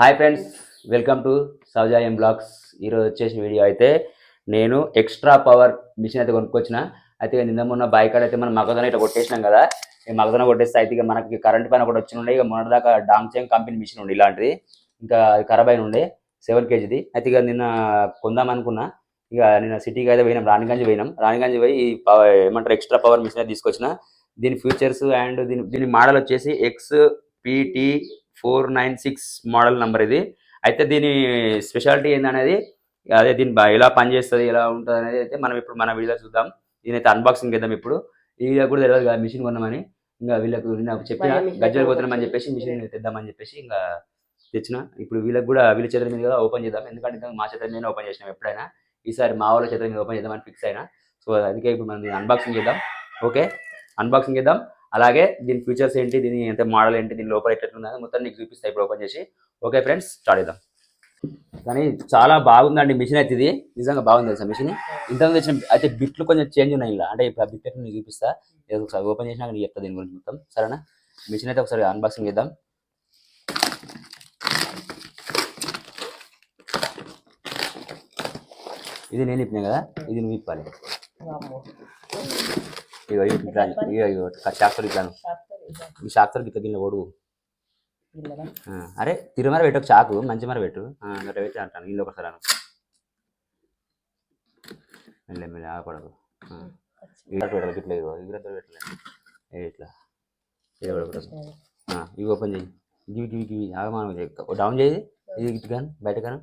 Hi friends, welcome to Souja M blogs. ఈరోజు వచ్చేసిన video అయితే నేను ఎక్స్ట్రా పవర్ మిషన్ అయితే కొనుక్కొచ్చిన. అయితే నిన్న మొన్న బైక్ అయితే మనం మగధన ఇట్లా కొట్టేసినాం కదా. ఈ మగధన కొట్టేస్తే అయితే ఇక మనకి కరెంట్ పైన కూడా వచ్చినుండే. ఇక మొన్నటిదాకా డాంగ్చెంగ్ కంపెనీ మిషన్ ఉండే ఇలాంటిది, ఇంకా అది ఖరాబ్ అయిన ఉండే 7 kgది. అయితే ఇక నిన్న కొందాం అనుకున్నా. ఇక నిన్న సిటీకి అయితే పోయినాం, రాణిగంజ్ పోయి ఈ ఏమంటారు ఎక్స్ట్రా పవర్ మిషన్ అయితే తీసుకొచ్చిన. దీని ఫీచర్స్ అండ్ దీని మోడల్ వచ్చేసి XPT496 మోడల్ నెంబర్ ఇది. అయితే దీని స్పెషాలిటీ ఏందనేది, అదే దీని ఎలా పనిచేస్తుంది, ఎలా ఉంటుంది అనేది అయితే మనం ఇప్పుడు మన వీడియో చూద్దాం. దీనైతే అన్బాక్సింగ్ చేద్దాం. ఇప్పుడు ఈ వీడియో కూడా తెలియదు కదా మిషన్ కొన్నామని. ఇంకా వీళ్ళకు నాకు చెప్పిన గజ్జలు పోతున్నామని చెప్పేసి మిషన్ తెద్దామని చెప్పేసి ఇంకా తెచ్చిన. ఇప్పుడు వీళ్ళకి కూడా వీళ్ళ చేతుల మీద కూడా ఓపెన్ చేద్దాం, ఎందుకంటే మా చేతుల మీద ఓపెన్ చేసినాం ఎప్పుడైనా. ఈసారి మా వాళ్ళ చేతుల మీద ఓపెన్ చేద్దామని ఫిక్స్ అయినా. సో అందుకే ఇప్పుడు మనం దీన్ని అన్బాక్సింగ్ చేద్దాం. ఓకే, అన్బాక్సింగ్ చేద్దాం. అలాగే దీని ఫీచర్స్ ఏంటి, దీని ఎంత మోడల్ ఏంటి, దీని లోపల ఎట్లా మొత్తం నీకు చూపిస్తాయి ఇప్పుడు ఓపెన్ చేసి. ఓకే ఫ్రెండ్స్, స్టార్ట్ చేద్దాం. కానీ చాలా బాగుందండి మిషన్ అయితే, ఇది నిజంగా బాగుంది తెలుసా మిషన్. ఇంతకుముందు వచ్చిన అయితే బిట్లు కొంచెం చేంజ్ ఉన్నాయి ఇలా. అంటే ఇప్పుడు ఆ బిట్ ఎట్లా నీకు చూపిస్తా, ఏదో ఒకసారి ఓపెన్ చేసినాక నీకు చెప్తా దీని గురించి మొత్తం, సరేనా? మిషన్ అయితే ఒకసారి అన్బాక్సింగ్ చేద్దాం. ఇది నేను ఇప్పినా కదా, ఇది నువ్వు ఇప్పాలి. ఇగో ఇగో షాక్టర్ ఇట్లాను, ఈ షాక్టర్ గిట్ల గిన్నె ఓడు. అరే తిరుమర పెట్టు, చాకు మంచి మర పెట్టు, అట్లా పెట్టి అంటాను. ఇల్లు ఒకసారి అను మెల్లె ఆగకూడదు. పెట్టాలి ఇట్లా, ఇగో ఇగ్రతో పెట్టలేదు ఇట్లా ఇవ్వకూడదు. ఇవి ఓపెన్ చేయి, గివి ఆగమానం డౌన్ చేయి. ఇది ఇటు కానీ బయట కానీ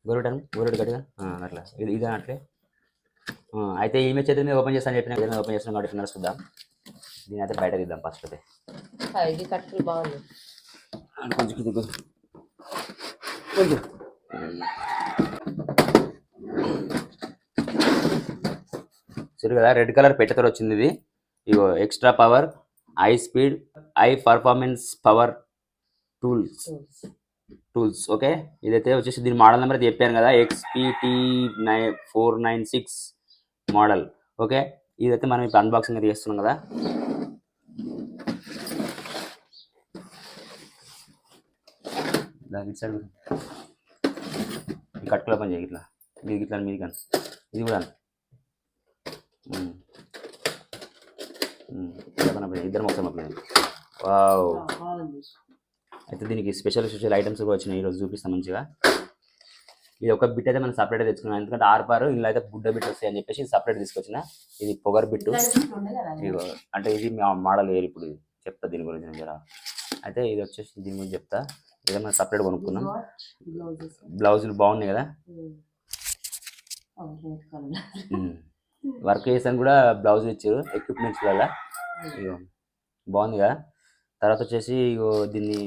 గోరెడు గట్టిగా అట్లా ఇది అట్లే. అయితే ఈమె చేతుల మీద ఓపెన్ చేస్తాను చెప్పిన, ఓపెన్ చేస్తాను కాబట్టి నడుస్తుందాం. దీని అయితే బయట తీద్దాం ఫస్ట్. అయితే కట్టులు బాగుంది, కొంచెం సరే కదా. రెడ్ కలర్ పెట్టెతో వచ్చింది ఇది. ఇగో extra power high speed high performance power tools. Okay, ఇదైతే వచ్చేసి దీని మోడల్ నెంబర్ అయితే చెప్పాను కదా, XPT496 మోడల్. ఓకే, ఇదైతే మనం ఇప్పుడు అన్బాక్సింగ్ అయితే చేస్తున్నాం కదా. దాని ఇటు సైడ్ కట్టుకుల పని చేయి, ఇట్లా మీరు ఇట్లా మీది కానీ ఇది కూడా ఇద్దరు మొత్తం అప్లై. వావ్, అయితే దీనికి స్పెషల్ ఐటమ్స్ కూడా వచ్చినాయి, ఈరోజు చూపిస్తాం మంచిగా. ఇది ఒక బిట్ అయితే మనం సపరేట్ తెచ్చుకున్నాం, ఎందుకంటే ఆర్పారు ఇందులో అయితే గుడ్డ బిట్ వస్తాయి అని చెప్పేసి సపరేట్ తీసుకొచ్చిన. ఇది పొగర్ బిట్టు, ఇగో అంటే ఇది మోడల్ వేరు. ఇప్పుడు చెప్తా దీని గురించి జరా. అయితే ఇది వచ్చేసి దీని గురించి చెప్తా. ఇదే మనం సపరేట్ కొనుక్కున్నాం. బ్లౌజులు బాగున్నాయి కదా, వర్క్ చేసాను కూడా బ్లౌజులు ఇచ్చారు ఎక్విప్మెంట్స్ వల్ల. ఇగో బాగుంది కదా. తర్వాత వచ్చేసి ఇగో దీని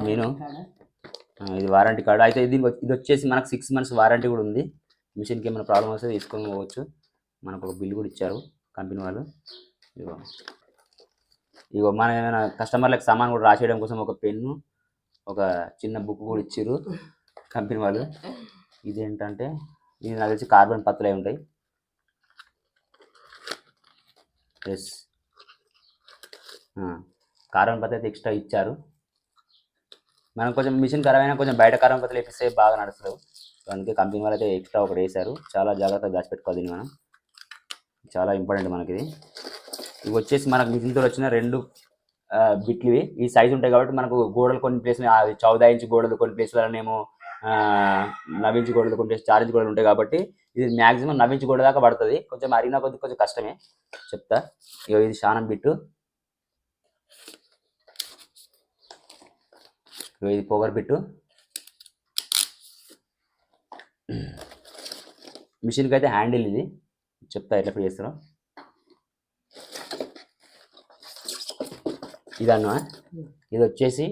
మెనూ, ఇది వారంటీ కార్డు. అయితే ఇది వచ్చేసి మనకు 6 months వారంటీ కూడా ఉంది. మిషన్కి ఏమైనా ప్రాబ్లం వస్తే తీసుకొని పోవచ్చు. మనకు ఒక బిల్ కూడా ఇచ్చారు కంపెనీ వాళ్ళు. ఇగో మనం ఏమైనా కస్టమర్లకు సామాన్ కూడా రాసేయడం కోసం ఒక పెన్ను, ఒక చిన్న బుక్ కూడా ఇచ్చారు కంపెనీ వాళ్ళు. ఇదేంటంటే ఇది నాకు తెలిసి కార్బన్ పత్తులు అయి ఉంటాయి. ఎస్, కార్బన్ పత్తి అయితే ఎక్స్ట్రా ఇచ్చారు. మనం కొంచెం మిషన్ ఖరాబ్ అయినా కొంచెం బయట కార్బన్ పత్తులు వేపిస్తే బాగా నడుస్తుంది. అందుకే కంపెనీ వాళ్ళు అయితే ఎక్స్ట్రా ఒకటి వేశారు. చాలా జాగ్రత్తగా దాచిపెట్టుకోవాలి దీన్ని మనం, చాలా ఇంపార్టెంట్ మనకి ఇది. ఇవి వచ్చేసి మనకు మిషన్తో వచ్చిన 2 బిట్లు. ఈ సైజు ఉంటాయి కాబట్టి మనకు గోడలు కొన్ని ప్లేస్లు 14 inch గోడలు, కొన్ని ప్లేస్లనేమో 9 inch గోడలు, కొన్ని ప్లేస్ 4 inch గోడలు ఉంటాయి కాబట్టి ఇది మ్యాక్సిమం 9 inch గోడ దాకా పడుతుంది. కొంచెం అరిగిన కొద్ది కొంచెం కష్టమే చెప్తా. ఇక ఇది శానం బిట్టు, ఇది పొగర్ బిట్టు. మిషన్కి అయితే హ్యాండిల్ ఇది చెప్తా ఎట్లా ప్లే చేస్తారో. ఇదన్నా ఇది వచ్చేసి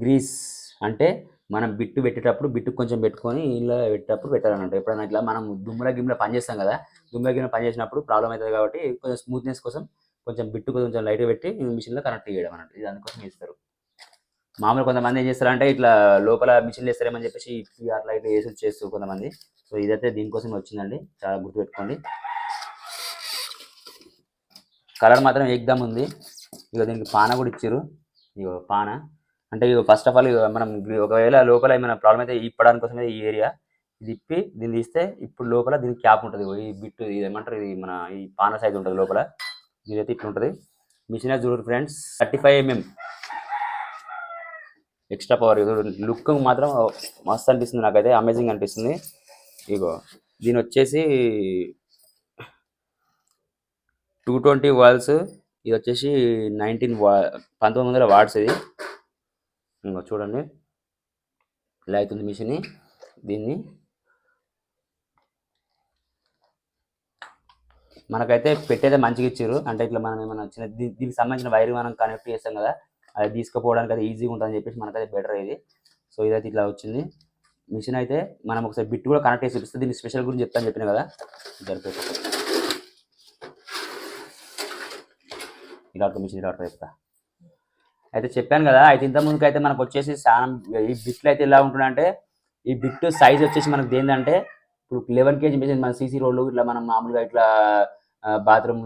గ్రీస్, అంటే మనం బిట్టు పెట్టేటప్పుడు బిట్టు కొంచెం పెట్టుకొని ఇలా పెట్టేటప్పుడు పెట్టాలన్నట్టు. ఎప్పుడైనా ఇట్లా మనం గిమ్ల పని చేస్తాం కదా, గిమ్ల పని చేసినప్పుడు ప్రాబ్లం అవుతుంది కాబట్టి కొంచెం స్మూత్నెస్ కోసం కొంచెం బిట్టు కొంచెం లైట్గా పెట్టి మిషన్లో కనెక్ట్ చేయడం అన్నట్టు. ఇది అందుకోసం ఇస్తారు. మామూలు కొంతమంది ఏం చేస్తారంటే ఇట్లా లోపల మిషన్లు వేస్తారేమని చెప్పేసి అట్లా ఇట్లా వేసి చేస్తూ కొంతమంది. సో ఇదైతే దీనికోసం వచ్చిందండి, చాలా గుర్తుపెట్టుకోండి. కలర్ మాత్రం ఏకదమ్ ఉంది. ఇక దీనికి పాన కూడా ఇచ్చారు. ఇగో పాన అంటే ఇగో ఫస్ట్ ఆఫ్ ఆల్ మనం ఒకవేళ లోపల ఏమైనా ప్రాబ్లం అయితే ఇప్పడానికి కోసమే ఈ ఏరియా ఇది ఇప్పి దీన్ని తీస్తే ఇప్పుడు లోపల దీనికి క్యాప్ ఉంటుంది ఈ బిట్ ఇది ఏమంటారు ఇది మన ఈ పాన సైజ్ ఉంటుంది లోపల ఇదైతే ఇట్లా ఉంటుంది మిషన్ చూడండి friends 35 mm extra power look మాత్రం మస్తు అనిపిస్తుంది నాకైతే అమేజింగ్ అనిపిస్తుంది ఇగో దీని వచ్చేసి 220 వాల్స్ ఇది వచ్చేసి 1900 వాట్స్ ఇది ఇంకో చూడండి ఇలా అవుతుంది మిషన్ దీన్ని మనకైతే పెట్టేదే మంచిగా ఇచ్చారు అంటే ఇట్లా మనం ఏమైనా చిన్న దీనికి సంబంధించిన వైర్ మనం కనెక్ట్ చేస్తాం కదా అది తీసుకుపోవడానికి అది ఈజీగా ఉంటుందని చెప్పేసి మనకైతే బెటర్ ఇది సో ఇదైతే ఇట్లా వచ్చింది మిషన్ అయితే మనం ఒకసారి బిట్ కూడా కనెక్ట్ చేసి చూపిస్తే దీని స్పెషల్ గురించి చెప్తాను చెప్పిన కదా జరిపోతుంది ఇలా మిషన్ ఇలా చెప్తా అయితే చెప్పాను కదా అయితే ఇంత ముందుకు అయితే మనకు వచ్చేసి ఈ బిట్లు అయితే ఎలా ఉంటుందంటే ఈ బిట్ సైజ్ వచ్చేసి మనకు ఏంటంటే ఇప్పుడు 11 kg మిషన్ మన సీసీ రోడ్లు ఇట్లా మనం మామూలుగా ఇట్లా బాత్రూమ్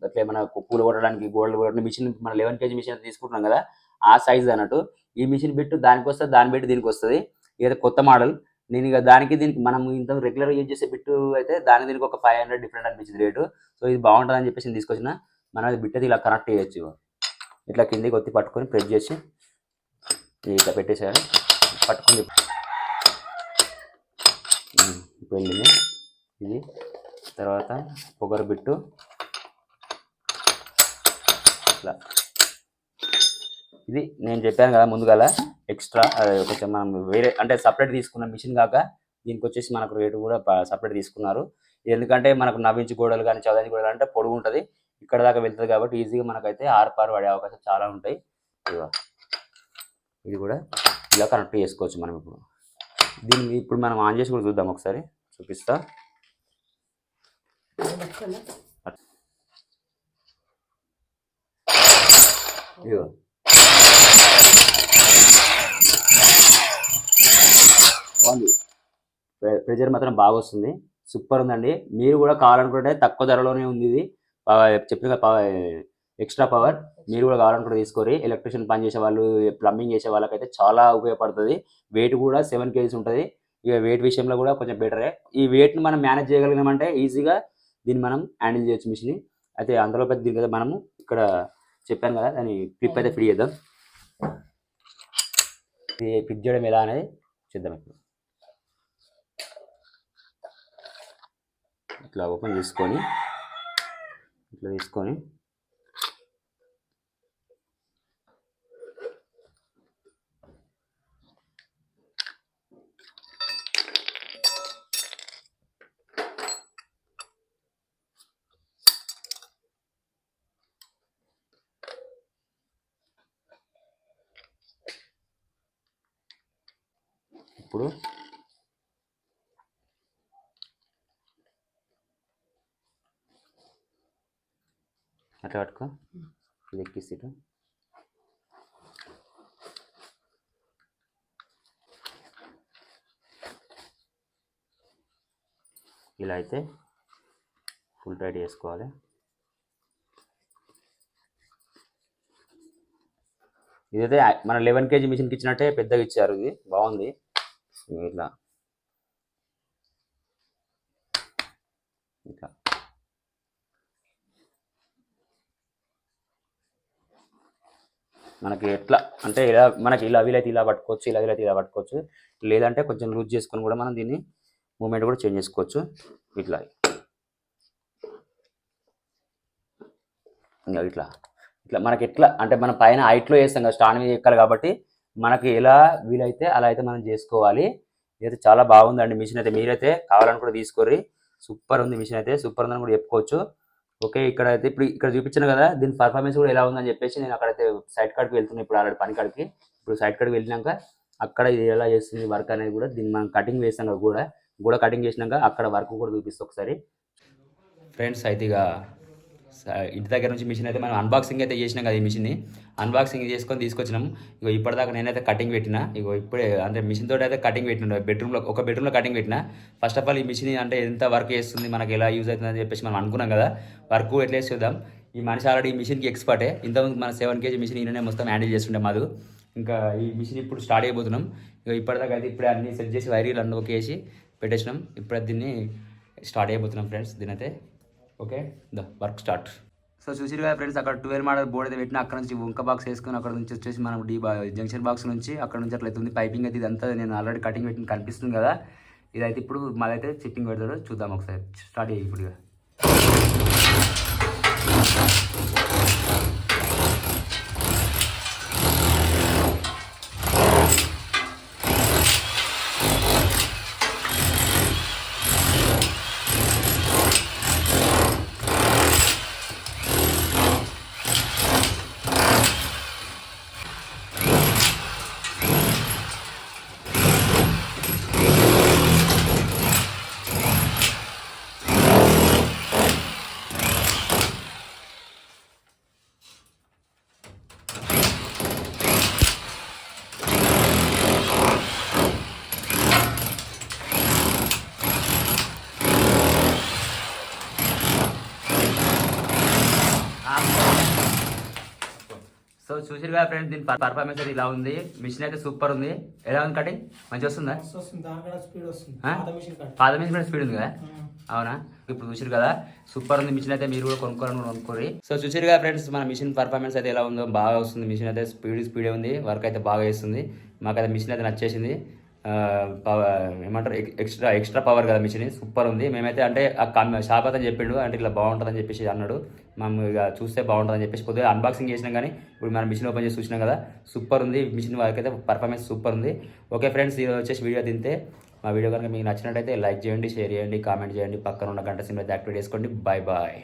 అట్లా ఏమైనా పూలు కొట్టడానికి గోడలు కొట్టడానికి మిషన్ మన 11 kg మిషన్ తీసుకుంటున్నాం కదా ఆ సైజ్ అన్నట్టు ఈ మిషన్ బిట్ దానికి వస్తుంది దాని బిట్ దీనికి వస్తుంది ఏదో కొత్త మోడల్ నేను ఇక దానికి దీనికి మనం ఇంత రెగ్యులర్ యూజ్ చేసే బిట్ అయితే దానికి దీనికి ఒక 500 డిఫరెంట్ అనిపించింది రేటు సో ఇది బాగుంటుంది అని చెప్పేసి నేను తీసుకొచ్చిన మనం అది బిట్ అయితే ఇలా కనెక్ట్ చేయొచ్చు ఇట్లా కిందికి ఒత్తి పట్టుకొని ప్రెస్ చేసి ఇట్లా పెట్టేసారు పట్టుకొని వెళ్ళింది ఇది తర్వాత పొగరు బిట్టు ఇట్లా ఇది నేను చెప్పాను కదా ముందుగా ఎక్స్ట్రా కొంచెం మనం వేరే అంటే సపరేట్ తీసుకున్న మిషన్ కాక దీనికి వచ్చేసి మనకు రేటు కూడా సపరేట్ తీసుకున్నారు ఎందుకంటే మనకు నవ్వించి గోడలు కానీ చదవించి గోడలు అంటే పొడుగు ఉంటుంది ఇక్కడ దాకా వెళ్తుంది కాబట్టి ఈజీగా మనకైతే ఆర్పారు పడే అవకాశాలు చాలా ఉంటాయి ఇది కూడా ఇలా కనెక్ట్ చేసుకోవచ్చు మనం ఇప్పుడు దీన్ని ఇప్పుడు మనం ఆన్ చేసి కూడా చూద్దాం ఒకసారి చూపిస్తా ఇదిగో ప్రెజర్ మాత్రం బాగా వస్తుంది సూపర్ ఉందండి మీరు కూడా కావాలనుకుంటే తక్కువ ధరలోనే ఉంది ఇది చెప్పిన ఎక్స్ట్రా పవర్ మీరు కూడా కావాలనుకుంటే తీసుకోరి ఎలక్ట్రిషియన్ పని చేసే వాళ్ళు ప్లంబింగ్ చేసే వాళ్ళకైతే చాలా ఉపయోగపడుతుంది వెయిట్ కూడా 7 kg ఉంటుంది ఇక వెయిట్ విషయంలో కూడా కొంచెం బెటరే ఈ వెయిట్ని మనం మేనేజ్ చేయగలిగినామంటే ఈజీగా దీన్ని మనం హ్యాండిల్ చేయొచ్చు మిషన్ అయితే అందులో పెద్ద దీని కదా మనము ఇక్కడ చెప్పాను కదా దాన్ని క్లిప్ అయితే ఫిట్ చేద్దాం ఫిట్ చేయడం ఎలా అనేది చేద్దాం ఇప్పుడు ఇట్లా ఓపెన్ చేసుకొని ఇట్లా తీసుకొని ఇప్పుడు అట్లా పట్టుకో ఇది ఎక్కిసి ఇలా అయితే ఫుల్ టైట్ చేసుకోవాలి ఇదైతే మన 11 kg మిషన్కి ఇచ్చినట్టే పెద్దగా ఇచ్చారు ఇది బాగుంది ఇట్లా ఇట్లా మనకి ఎట్లా అంటే ఇలా మనకి ఇలా వీలైతే ఇలా పట్టుకోవచ్చు ఇలా వీలైతే ఇలా పట్టుకోవచ్చు లేదంటే కొంచెం లూజ్ చేసుకొని కూడా మనం దీన్ని మూమెంట్ కూడా చేంజ్ చేసుకోవచ్చు ఇట్లా ఇంకా ఇట్లా ఇట్లా మనకి ఎట్లా అంటే మన పైన హైట్లో వేస్తాం కదా స్టాండ్ మీద ఎక్కాలి కాబట్టి మనకి ఎలా వీలైతే అలా అయితే మనం చేసుకోవాలి ఇదైతే చాలా బాగుందండి మిషన్ అయితే మీరైతే కావాలని కూడా తీసుకోరి సూపర్ ఉంది మిషన్ అయితే సూపర్ ఉందని కూడా చెప్పుకోవచ్చు ఓకే ఇక్కడ అయితే ఇప్పుడు ఇక్కడ చూపించాను కదా దీని పర్ఫార్మెన్స్ కూడా ఎలా ఉందని చెప్పేసి నేను అక్కడైతే సైట్ కాడికి వెళ్తున్నాను ఇప్పుడు ఆల్రెడీ పని కాడికి ఇప్పుడు సైట్ కాడికి వెళ్ళినాక అక్కడ ఇది ఎలా చేస్తుంది వర్క్ అనేది కూడా దీన్ని మనం కటింగ్ వేసాం కూడా కటింగ్ చేసినాక అక్కడ వర్క్ కూడా చూపిస్తాం ఒకసారి ఫ్రెండ్స్ అయితే ఇక ఇంటి దగ్గర నుంచి మిషన్ అయితే మనం అన్బాక్సింగ్ అయితే చేసినాం కదా ఈ మిషన్ని అన్బాక్సింగ్ చేసుకొని తీసుకొచ్చినాం ఇగో ఇప్పటిదాకా నేనైతే కటింగ్ పెట్టినా ఇగో ఇప్పుడే అంటే మిషన్ తోటి అయితే కటింగ్ పెట్టిన బెడ్రూమ్లో కటింగ్ పెట్టిన ఫస్ట్ ఆఫ్ ఆల్ ఈ మిషన్ అంటే ఎంత వర్క్ చేస్తుంది మనకి ఎలా యూజ్ అవుతుంది అని చెప్పేసి మనం అనుకున్నాం కదా వర్క్ ఎట్లా చూద్దాం ఈ మనిషి ఆల్రెడీ ఈ మిషన్కి ఎక్స్పర్టే. ఇంతకుముందు మన 7 kg మిషన్ ఈయననే మొత్తం హ్యాండిల్ చేస్తుండే మాది. ఇంకా ఈ మిషన్ ఇప్పుడు స్టార్ట్ అయిపోతున్నాం. ఇక ఇప్పటిదాకా అయితే ఇప్పుడే అన్ని సెట్ చేసి వైరీలు అన్నీ ఓకే వేసి పెట్టేసినాం. ఇప్పుడే దీన్ని స్టార్ట్ అయిపోతున్నాం ఫ్రెండ్స్. దీని అయితే okay the work start. So చూసిరు కదా ఫ్రెండ్స్, అక్కడ 12 మోడల్ బోర్డు అయితే పెట్టిన, అక్కడ నుంచి వంక బాక్స్ వేసుకుని అక్కడ నుంచి వచ్చేసి మనం జంక్షన్ బాక్స్ నుంచి అక్కడ నుంచి అట్లా అవుతుంది పైపింగ్ అయితే. ఇదంతా నేను ఆల్రెడీ కటింగ్ పెట్టిన కనిపిస్తుంది కదా. ఇదైతే ఇప్పుడు మాదైతే చిట్టింగ్ పెడతాడు, చూద్దాం ఒకసారి. స్టార్ట్ అయ్యి ఇప్పుడు ఇక. సో చూసిరు కదా ఫ్రెండ్స్, దీని పర్ఫార్మెన్స్ అయితే ఇలా ఉంది. మిషన్ అయితే సూపర్ ఉంది. ఎలా ఉంది కటింగ్? మంచిగా వస్తుందా? పాత మిషన్ కూడా స్పీడ్ ఉంది కదా. అవునా? ఇప్పుడు చూసిరు కదా సూపర్ ఉంది మిషన్ అయితే. మీరు కూడా కొనుక్కోరి. సో చూసిరు కదా ఫ్రెండ్స్, మన మిషన్ పర్ఫార్మెన్స్ అయితే ఎలా ఉందో. బాగా వస్తుంది మిషన్ అయితే. స్పీడే ఉంది. వర్క్ అయితే బాగా చేస్తుంది. మాకైతే మిషన్ అయితే నచ్చేసింది. ఏమంటారు ఎక్స్ట్రా పవర్ కదా మిషన్. సూపర్ ఉంది. మేమైతే అంటే ఆ షాప్ అతను చెప్పిండు అంటే ఇట్లా బాగుంటుందని చెప్పేసి అన్నాడు. మనం ఇక చూస్తే బాగుంటుందని చెప్పేసి కొద్దిగా అన్బాక్సింగ్ చేసినాం. కానీ ఇప్పుడు మనం మిషన్ ఓపెన్ చేసి చూసినాం కదా, సూపర్ ఉంది మిషన్. వరకు అయితే పర్ఫార్మెన్స్ సూపర్ ఉంది. ఓకే ఫ్రెండ్స్, ఈరోజు వచ్చేసి వీడియో తింటే మా వీడియో కనుక మీకు నచ్చినట్టయితే లైక్ చేయండి, షేర్ చేయండి, కామెంట్ చేయండి. పక్కన ఉన్న గంట సింబల్ యాక్టివేట్ చేసుకోండి. Bye bye.